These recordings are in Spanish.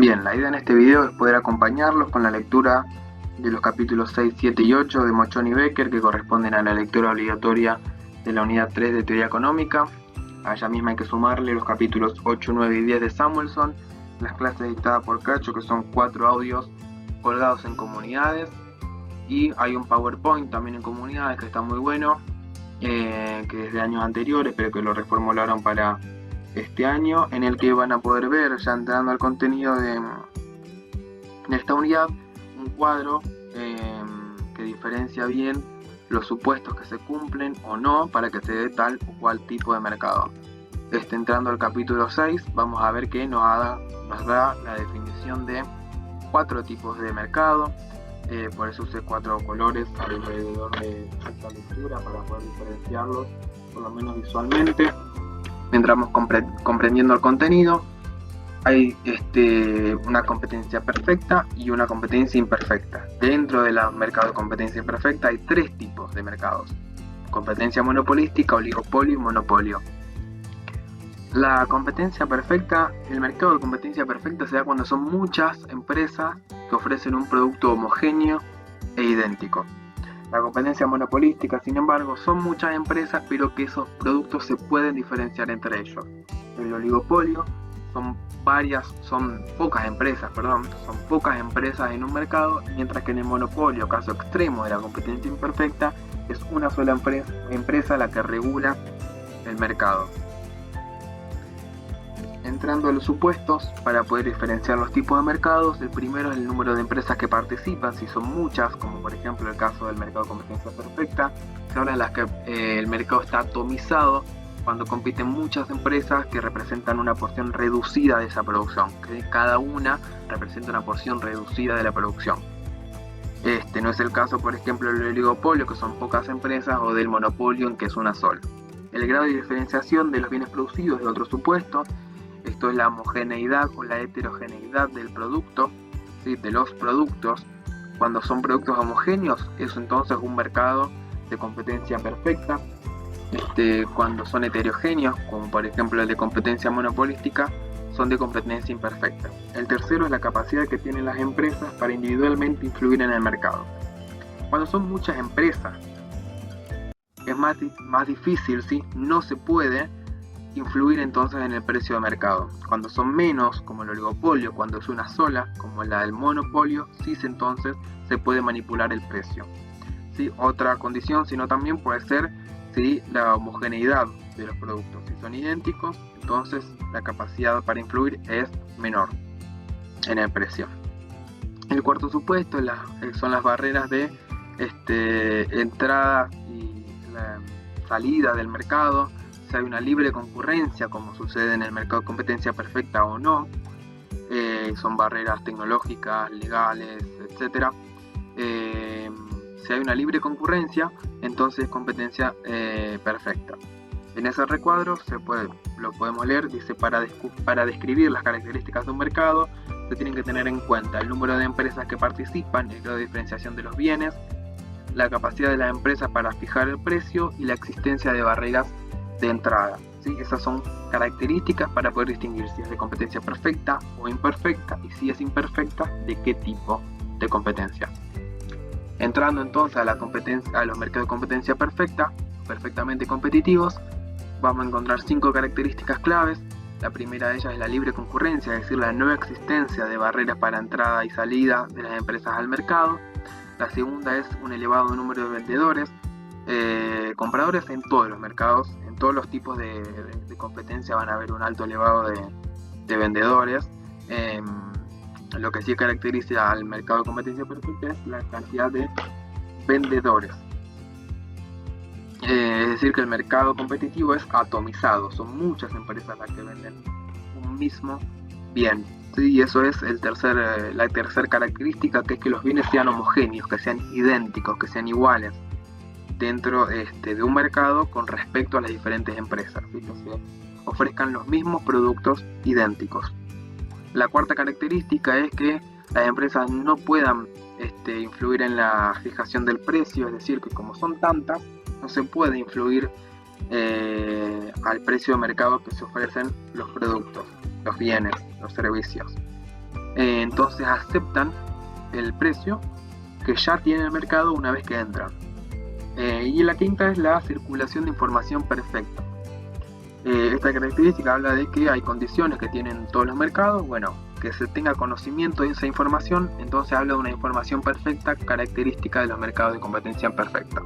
Bien, la idea en este video es poder acompañarlos con la lectura de los capítulos 6, 7 y 8 de Mochón y Becker, que corresponden a la lectura obligatoria de la unidad 3 de Teoría Económica. A ella misma hay que sumarle los capítulos 8, 9 y 10 de Samuelson, las clases dictadas por Cacho, que son 4 audios colgados en comunidades, y hay un PowerPoint también en comunidades que está muy bueno, que es de años anteriores, pero que lo reformularon para este año, en el que van a poder ver, ya entrando al contenido de esta unidad, un cuadro que diferencia bien los supuestos que se cumplen o no para que se dé tal o cual tipo de mercado. Entrando al capítulo 6, vamos a ver que nos da la definición de 4 tipos de mercado. Por eso usé 4 colores alrededor de esta lectura para poder diferenciarlos, por lo menos visualmente. Entramos comprendiendo el contenido. Hay una competencia perfecta y una competencia imperfecta. Dentro del mercado de competencia imperfecta hay 3 tipos de mercados: competencia monopolística, oligopolio y monopolio. La competencia perfecta, el mercado de competencia perfecta se da cuando son muchas empresas que ofrecen un producto homogéneo e idéntico. La competencia monopolística, sin embargo, son muchas empresas, pero que esos productos se pueden diferenciar entre ellos. El oligopolio son pocas empresas en un mercado, mientras que en el monopolio, caso extremo de la competencia imperfecta, es una sola empresa la que regula el mercado. Entrando a los supuestos para poder diferenciar los tipos de mercados, el primero es el número de empresas que participan. Si son muchas, como por ejemplo el caso del mercado de competencia perfecta, se habla en las que el mercado está atomizado cuando compiten muchas empresas que representan una porción reducida de esa producción, que cada una representa una porción reducida de la producción. No es el caso, por ejemplo, del oligopolio, que son pocas empresas, o del monopolio, en que es una sola. El grado de diferenciación de los bienes producidos es otro supuesto. Esto es la homogeneidad o la heterogeneidad del producto, ¿sí? De los productos. Cuando son productos homogéneos, es entonces un mercado de competencia perfecta. Cuando son heterogéneos, como por ejemplo el de competencia monopolística, son de competencia imperfecta. El tercero es la capacidad que tienen las empresas para individualmente influir en el mercado. Cuando son muchas empresas, es más difícil, ¿sí? No se puede influir entonces en el precio de mercado. Cuando son menos, como el oligopolio, cuando es una sola, como la del monopolio, sí entonces se puede manipular el precio. ¿Sí? Otra condición, sino también puede ser, ¿sí?, la homogeneidad de los productos. Si son idénticos, entonces la capacidad para influir es menor en el precio. El cuarto supuesto son las barreras de entrada y la salida del mercado. Si hay una libre concurrencia, como sucede en el mercado de competencia perfecta o no, son barreras tecnológicas, legales, etc. Si hay una libre concurrencia, entonces competencia perfecta. En ese recuadro lo podemos leer, dice: para describir las características de un mercado se tienen que tener en cuenta el número de empresas que participan, el grado de diferenciación de los bienes, la capacidad de la empresa para fijar el precio y la existencia de barreras de entrada. ¿Sí? Esas son características para poder distinguir si es de competencia perfecta o imperfecta, y si es imperfecta, de qué tipo de competencia. Entrando entonces a los mercados de competencia perfecta, perfectamente competitivos, vamos a encontrar 5 características claves. La primera de ellas es la libre concurrencia, es decir, la no existencia de barreras para entrada y salida de las empresas al mercado. La segunda es un elevado número de vendedores, compradores en todos los mercados. En todos los tipos de competencia van a haber un alto elevado de vendedores. Lo que sí caracteriza al mercado de competencia perfecta es la cantidad de vendedores. Es decir, que el mercado competitivo es atomizado, son muchas empresas las que venden un mismo bien. Sí, y eso es la tercera característica, que es que los bienes sean homogéneos, que sean idénticos, que sean iguales dentro de un mercado con respecto a las diferentes empresas, ¿sí? Que se ofrezcan los mismos productos idénticos. La cuarta característica es que las empresas no puedan influir en la fijación del precio, es decir, que como son tantas, no se puede influir al precio de mercado que se ofrecen los productos, los bienes, los servicios. entonces aceptan el precio que ya tiene el mercado una vez que entran. Y la quinta es la circulación de información perfecta. Esta característica habla de que hay condiciones que tienen todos los mercados, bueno, que se tenga conocimiento de esa información, entonces habla de una información perfecta, característica de los mercados de competencia perfecta.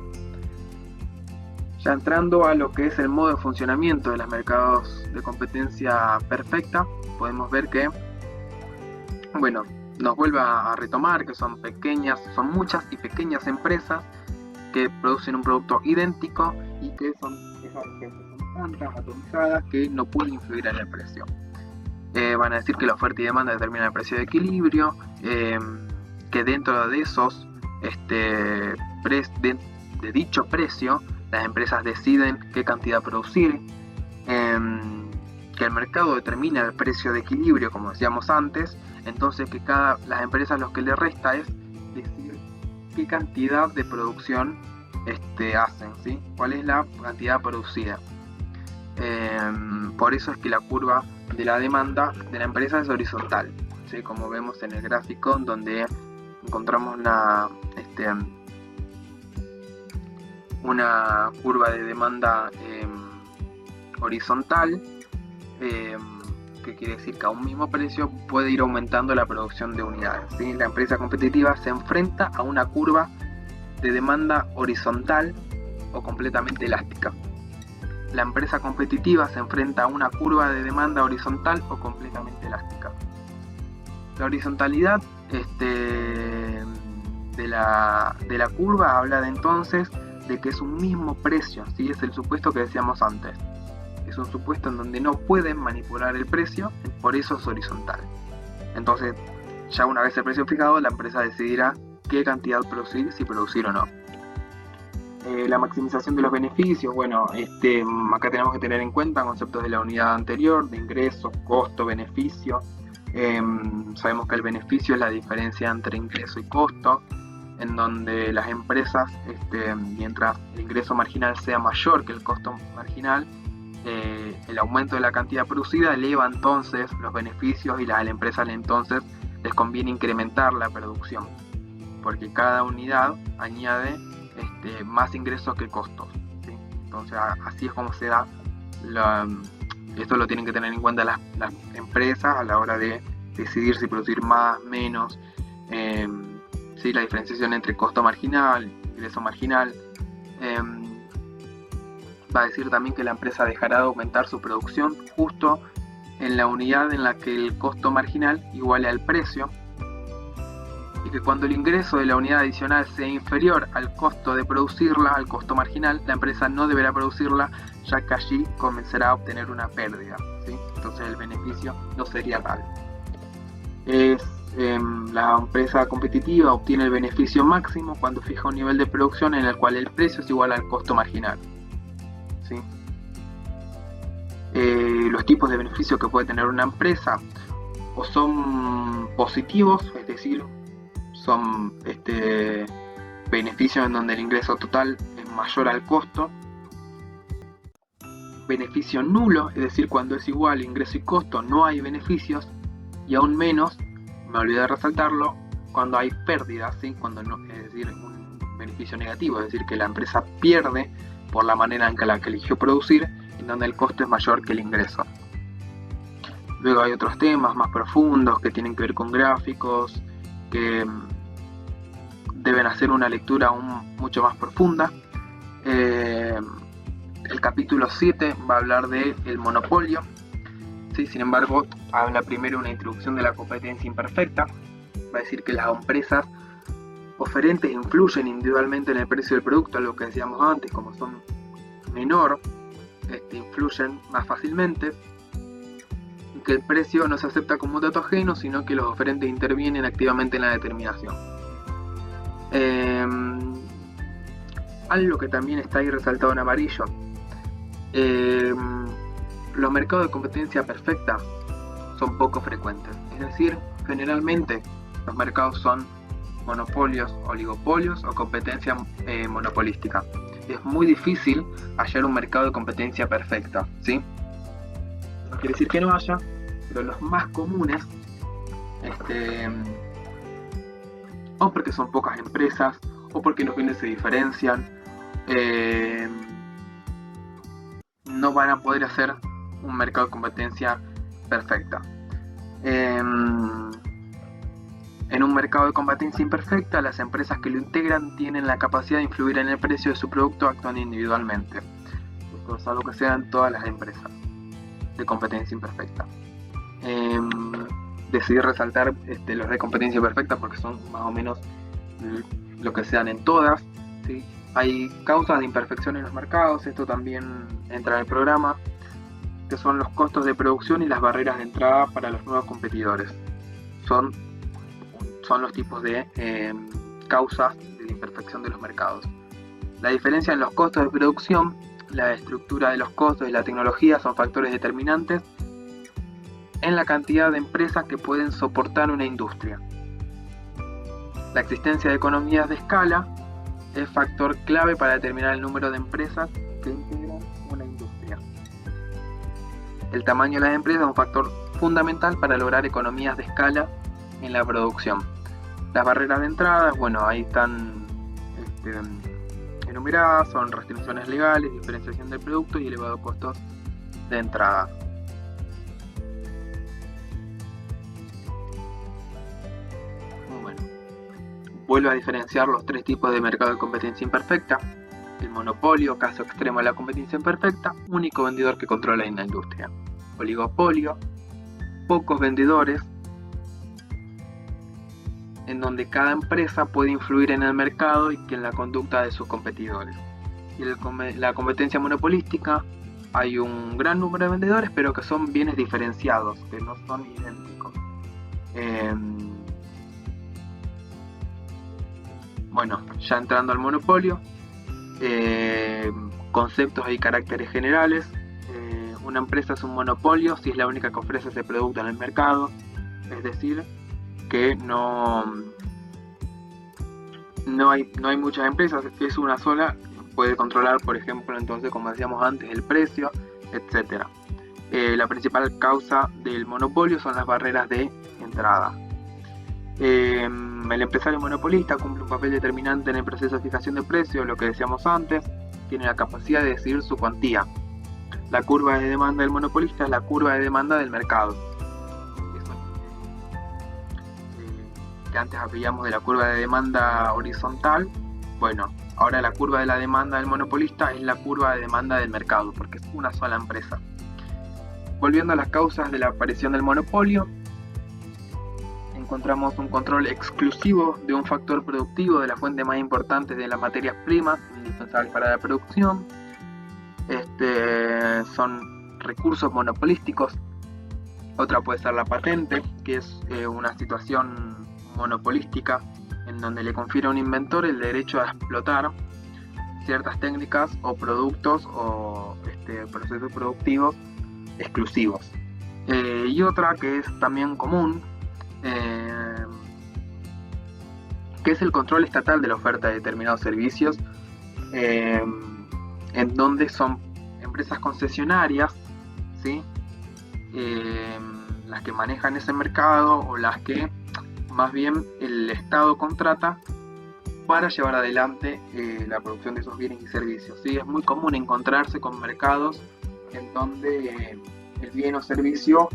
Ya entrando a lo que es el modo de funcionamiento de los mercados de competencia perfecta, podemos ver que, bueno, nos vuelve a retomar que son muchas y pequeñas empresas que producen un producto idéntico y que son tantas atomizadas que no pueden influir en el precio. Van a decir que la oferta y demanda determinan el precio de equilibrio, que dentro de esos de dicho precio las empresas deciden qué cantidad producir, que el mercado determina el precio de equilibrio, como decíamos antes, entonces que las empresas lo que le resta es decir qué cantidad de producción hacen, ¿sí? Cuál es la cantidad producida. Por eso es que la curva de la demanda de la empresa es horizontal, ¿sí? Como vemos en el gráfico donde encontramos una curva de demanda horizontal, que quiere decir que a un mismo precio puede ir aumentando la producción de unidades, ¿sí? La empresa competitiva se enfrenta a una curva de demanda horizontal o completamente elástica. La empresa competitiva se enfrenta a una curva de demanda horizontal o completamente elástica. La horizontalidad de la curva habla de entonces de que es un mismo precio, ¿sí? Es el supuesto que decíamos antes. Es un supuesto en donde no pueden manipular el precio, por eso es horizontal. Entonces, ya una vez el precio fijado, la empresa decidirá qué cantidad producir, si producir o no. La maximización de los beneficios, bueno, acá tenemos que tener en cuenta conceptos de la unidad anterior, de ingreso, costo, beneficio. Sabemos que el beneficio es la diferencia entre ingreso y costo, en donde las empresas, mientras el ingreso marginal sea mayor que el costo marginal, el aumento de la cantidad producida eleva entonces los beneficios y a la empresa entonces les conviene incrementar la producción, porque cada unidad añade más ingresos que costos, ¿sí? Entonces así es como se da esto lo tienen que tener en cuenta las empresas a la hora de decidir si producir más, menos, ¿sí? La diferenciación entre costo marginal, ingreso marginal. Va a decir también que la empresa dejará de aumentar su producción justo en la unidad en la que el costo marginal iguale al precio, y que cuando el ingreso de la unidad adicional sea inferior al costo de producirla, al costo marginal, la empresa no deberá producirla, ya que allí comenzará a obtener una pérdida, ¿sí? Entonces el beneficio no sería tal. La empresa competitiva obtiene el beneficio máximo cuando fija un nivel de producción en el cual el precio es igual al costo marginal, ¿sí? Los tipos de beneficios que puede tener una empresa o son positivos, es decir, son beneficios en donde el ingreso total es mayor al costo. Beneficio nulo, es decir, cuando es igual ingreso y costo no hay beneficios, y aún menos, me olvidé de resaltarlo, cuando hay pérdidas, ¿sí? Cuando no, es decir, un beneficio negativo, es decir, que la empresa pierde por la manera en que la que eligió producir, en donde el costo es mayor que el ingreso. Luego hay otros temas más profundos que tienen que ver con gráficos, que deben hacer una lectura aún mucho más profunda. El capítulo 7 va a hablar del monopolio, ¿sí? Sin embargo, habla primero una introducción de la competencia imperfecta. Va a decir que las empresas oferentes influyen individualmente en el precio del producto, lo que decíamos antes, como son menor, influyen más fácilmente, y que el precio no se acepta como un dato ajeno, sino que los oferentes intervienen activamente en la determinación. Algo que también está ahí resaltado en amarillo, los mercados de competencia perfecta son poco frecuentes, es decir, generalmente los mercados son monopolios, oligopolios o competencia monopolística. Es muy difícil hallar un mercado de competencia perfecta, ¿sí? No quiere decir que no haya, pero los más comunes o porque son pocas empresas, o porque los bienes se diferencian, no van a poder hacer un mercado de competencia perfecta. En un mercado de competencia imperfecta, las empresas que lo integran tienen la capacidad de influir en el precio de su producto actuando individualmente. Esto es algo que se da en todas las empresas de competencia imperfecta. Decidí resaltar los de competencia perfecta porque son más o menos lo que se dan en todas, ¿sí? Hay causas de imperfección en los mercados, esto también entra en el programa, que son los costos de producción y las barreras de entrada para los nuevos competidores. Son los tipos de causas de la imperfección de los mercados. La diferencia en los costos de producción, la estructura de los costos y la tecnología son factores determinantes en la cantidad de empresas que pueden soportar una industria. La existencia de economías de escala es factor clave para determinar el número de empresas que integran una industria. El tamaño de las empresas es un factor fundamental para lograr economías de escala en la producción. Las barreras de entrada, bueno, ahí están enumeradas, son restricciones legales, diferenciación del producto y elevados costos de entrada. Bueno, vuelvo a diferenciar los tres tipos de mercado de competencia imperfecta. El monopolio, caso extremo de la competencia imperfecta, único vendedor que controla en la industria. Oligopolio, pocos vendedores, en donde cada empresa puede influir en el mercado y en la conducta de sus competidores. Y la competencia monopolística, hay un gran número de vendedores, pero que son bienes diferenciados, que no son idénticos. Bueno, ya entrando al monopolio, conceptos y caracteres generales. Una empresa es un monopolio si es la única que ofrece ese producto en el mercado, es decir, que no hay muchas empresas, es una sola, puede controlar, por ejemplo, entonces, como decíamos antes, el precio, etc. La principal causa del monopolio son las barreras de entrada. El empresario monopolista cumple un papel determinante en el proceso de fijación de precios, lo que decíamos antes, tiene la capacidad de decidir su cuantía. La curva de demanda del monopolista es la curva de demanda del mercado. Eso, que antes veíamos de la curva de demanda horizontal, bueno, ahora la curva de la demanda del monopolista es la curva de demanda del mercado, porque es una sola empresa. Volviendo a las causas de la aparición del monopolio, encontramos un control exclusivo de un factor productivo de la fuente más importante de las materias primas indispensables para la producción. Son recursos monopolísticos. Otra puede ser la patente, que es una situación monopolística en donde le confiere a un inventor el derecho a explotar ciertas técnicas o productos o procesos productivos exclusivos. Y otra que es también común, que es el control estatal de la oferta de determinados servicios, en donde son empresas concesionarias, ¿sí? Las que manejan ese mercado o las que más bien el Estado contrata para llevar adelante la producción de esos bienes y servicios, ¿sí? Es muy común encontrarse con mercados en donde el bien o servicio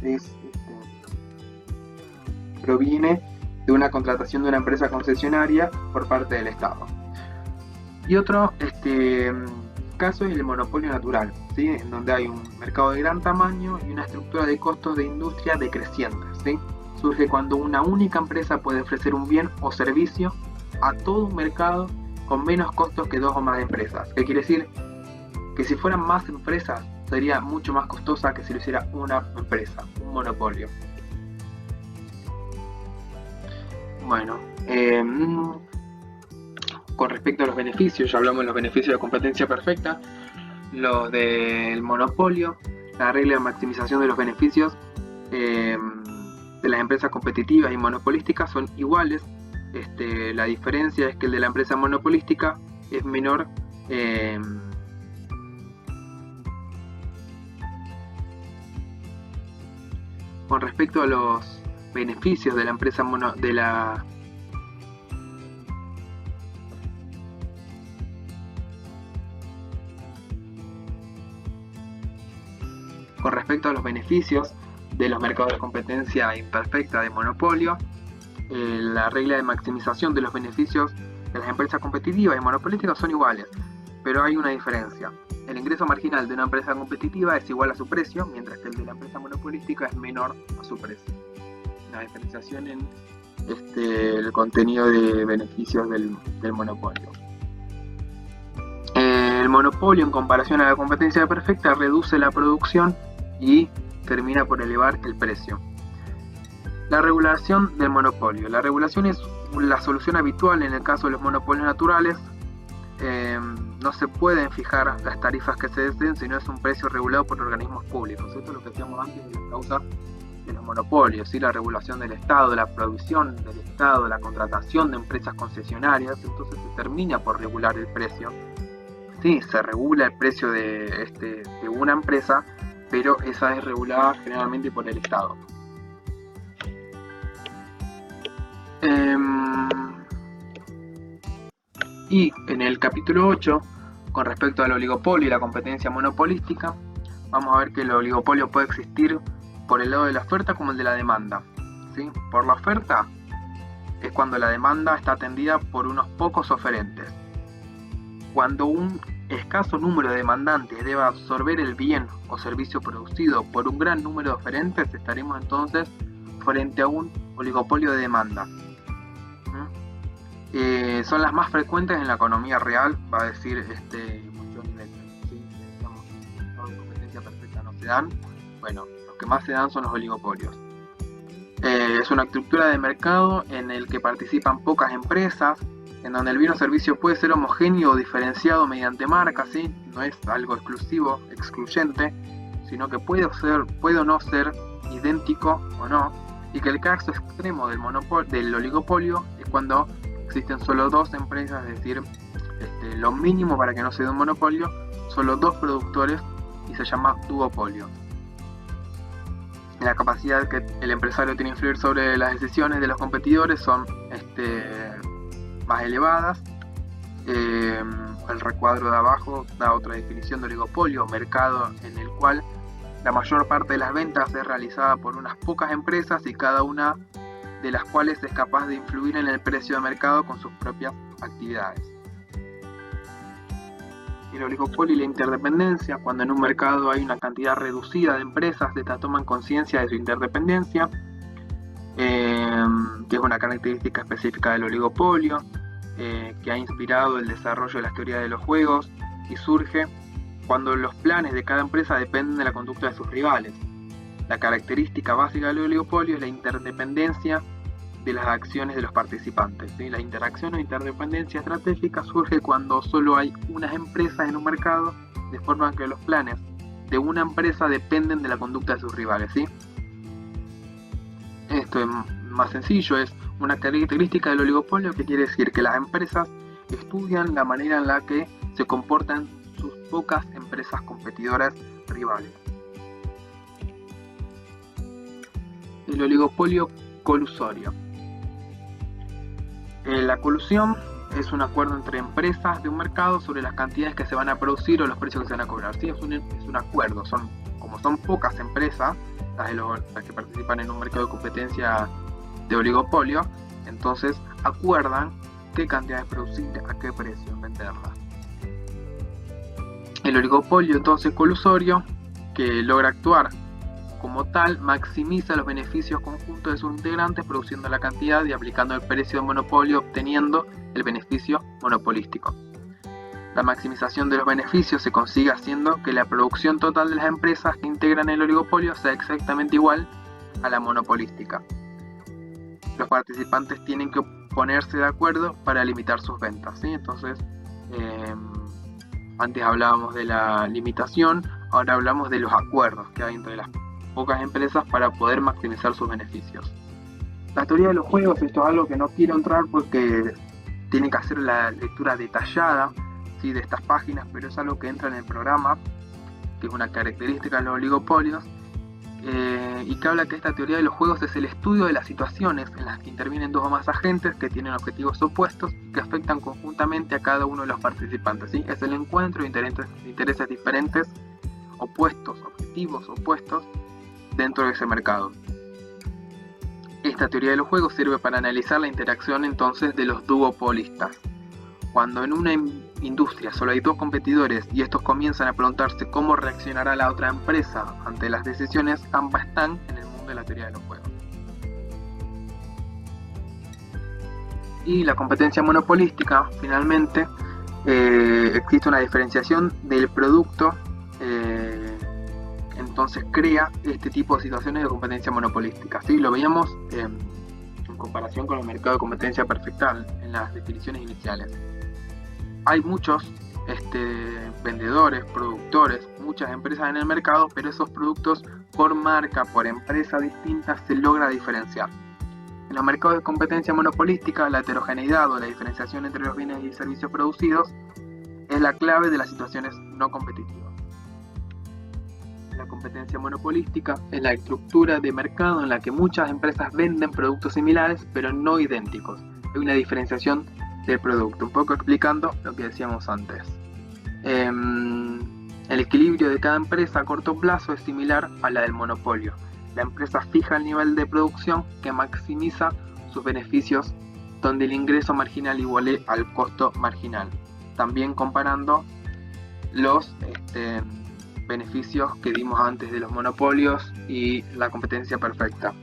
proviene de una contratación de una empresa concesionaria por parte del Estado. Y otro caso es el monopolio natural, ¿sí? En donde hay un mercado de gran tamaño y una estructura de costos de industria decreciente, ¿sí? Surge cuando una única empresa puede ofrecer un bien o servicio a todo un mercado con menos costos que dos o más empresas. ¿Qué quiere decir? Que si fueran más empresas sería mucho más costosa que si lo hiciera una empresa, un monopolio. Bueno, con respecto a los beneficios, ya hablamos de los beneficios de competencia perfecta, los del monopolio, la regla de maximización de los beneficios de las empresas competitivas y monopolísticas son iguales. La diferencia es que el de la empresa monopolística es menor con respecto a los beneficios de la empresa Con respecto a los beneficios de los mercados de competencia imperfecta de monopolio, la regla de maximización de los beneficios de las empresas competitivas y monopolísticas son iguales, pero hay una diferencia. El ingreso marginal de una empresa competitiva es igual a su precio, mientras que el de la empresa monopolística es menor a su precio. La diferenciación en el contenido de beneficios del monopolio. El monopolio, en comparación a la competencia perfecta, reduce la producción y termina por elevar el precio. La regulación del monopolio. La regulación es la solución habitual en el caso de los monopolios naturales. No se pueden fijar las tarifas que se deseen si no es un precio regulado por organismos públicos. Esto es lo que decíamos antes de las causas de los monopolios, ¿sí? La regulación del Estado, la provisión del Estado, la contratación de empresas concesionarias. Entonces se termina por regular el precio. Sí, se regula el precio de una empresa, pero esa es regulada generalmente por el Estado. Y en el capítulo 8, con respecto al oligopolio y la competencia monopolística, vamos a ver que el oligopolio puede existir por el lado de la oferta como el de la demanda, ¿sí? Por la oferta es cuando la demanda está atendida por unos pocos oferentes. Cuando un escaso número de demandantes debe absorber el bien o servicio producido por un gran número de oferentes, estaremos entonces frente a un oligopolio de demanda. Son las más frecuentes en la economía real, va a decir Mochoni Becker, ¿sí? Los de competencia perfecta no se dan. Bueno, los que más se dan son los oligopolios. Es una estructura de mercado en el que participan pocas empresas, en donde el bien o servicio puede ser homogéneo o diferenciado mediante marcas, ¿sí? No es algo exclusivo, excluyente, sino que puede o no ser idéntico o no, y que el caso extremo del oligopolio es cuando existen solo dos empresas, es decir, lo mínimo para que no se dé un monopolio, solo dos productores, y se llama duopolio. La capacidad que el empresario tiene de influir sobre las decisiones de los competidores son más elevadas. El recuadro de abajo da otra definición de oligopolio: mercado en el cual la mayor parte de las ventas es realizada por unas pocas empresas y cada una de las cuales es capaz de influir en el precio de mercado con sus propias actividades. El oligopolio y la interdependencia: cuando en un mercado hay una cantidad reducida de empresas, estas toman conciencia de su interdependencia, que es una característica específica del oligopolio, que ha inspirado el desarrollo de las teorías de los juegos, y surge cuando los planes de cada empresa dependen de la conducta de sus rivales. La característica básica del oligopolio es la interdependencia de las acciones de los participantes, ¿sí? La interacción o interdependencia estratégica surge cuando solo hay unas empresas en un mercado, de forma que los planes de una empresa dependen de la conducta de sus rivales, ¿sí? Esto es más sencillo, es una característica del oligopolio, que quiere decir que las empresas estudian la manera en la que se comportan sus pocas empresas competidoras rivales. El oligopolio colusorio. La colusión es un acuerdo entre empresas de un mercado sobre las cantidades que se van a producir o los precios que se van a cobrar, ¿sí? Es un acuerdo, como son pocas empresas las que participan en un mercado de competencia de oligopolio, entonces acuerdan qué cantidades producir, a qué precio venderlas. El oligopolio entonces colusorio, que logra actuar como tal, maximiza los beneficios conjuntos de sus integrantes, produciendo la cantidad y aplicando el precio de monopolio, obteniendo el beneficio monopolístico. La maximización de los beneficios se consigue haciendo que la producción total de las empresas que integran el oligopolio sea exactamente igual a la monopolística. Los participantes tienen que ponerse de acuerdo para limitar sus ventas, ¿sí? Entonces, antes hablábamos de la limitación, ahora hablamos de los acuerdos que hay entre las pocas empresas para poder maximizar sus beneficios. La teoría de los juegos, esto es algo que no quiero entrar porque tiene que hacer la lectura detallada, ¿sí?, de estas páginas, pero es algo que entra en el programa, que es una característica de los oligopolios, y que habla que esta teoría de los juegos es el estudio de las situaciones en las que intervienen dos o más agentes que tienen objetivos opuestos y que afectan conjuntamente a cada uno de los participantes, ¿sí? Es el encuentro de intereses diferentes, objetivos opuestos dentro de ese mercado. Esta teoría de los juegos sirve para analizar la interacción entonces de los duopolistas. Cuando en una industria solo hay dos competidores y estos comienzan a preguntarse cómo reaccionará la otra empresa ante las decisiones, ambas están en el mundo de la teoría de los juegos. Y la competencia monopolística, finalmente, existe una diferenciación del producto, entonces crea este tipo de situaciones de competencia monopolística. ¿Sí? Lo veíamos en comparación con el mercado de competencia perfecta en las definiciones iniciales. Hay muchos vendedores, productores, muchas empresas en el mercado, pero esos productos por marca, por empresa distinta, se logra diferenciar. En los mercados de competencia monopolística, la heterogeneidad o la diferenciación entre los bienes y servicios producidos es la clave de las situaciones no competitivas. La competencia monopolística es la estructura de mercado en la que muchas empresas venden productos similares pero no idénticos. Hay una diferenciación del producto, un poco explicando lo que decíamos antes. El equilibrio de cada empresa a corto plazo es similar a la del monopolio. La empresa fija el nivel de producción que maximiza sus beneficios, donde el ingreso marginal iguale al costo marginal. También comparando los beneficios que vimos antes de los monopolios y la competencia perfecta.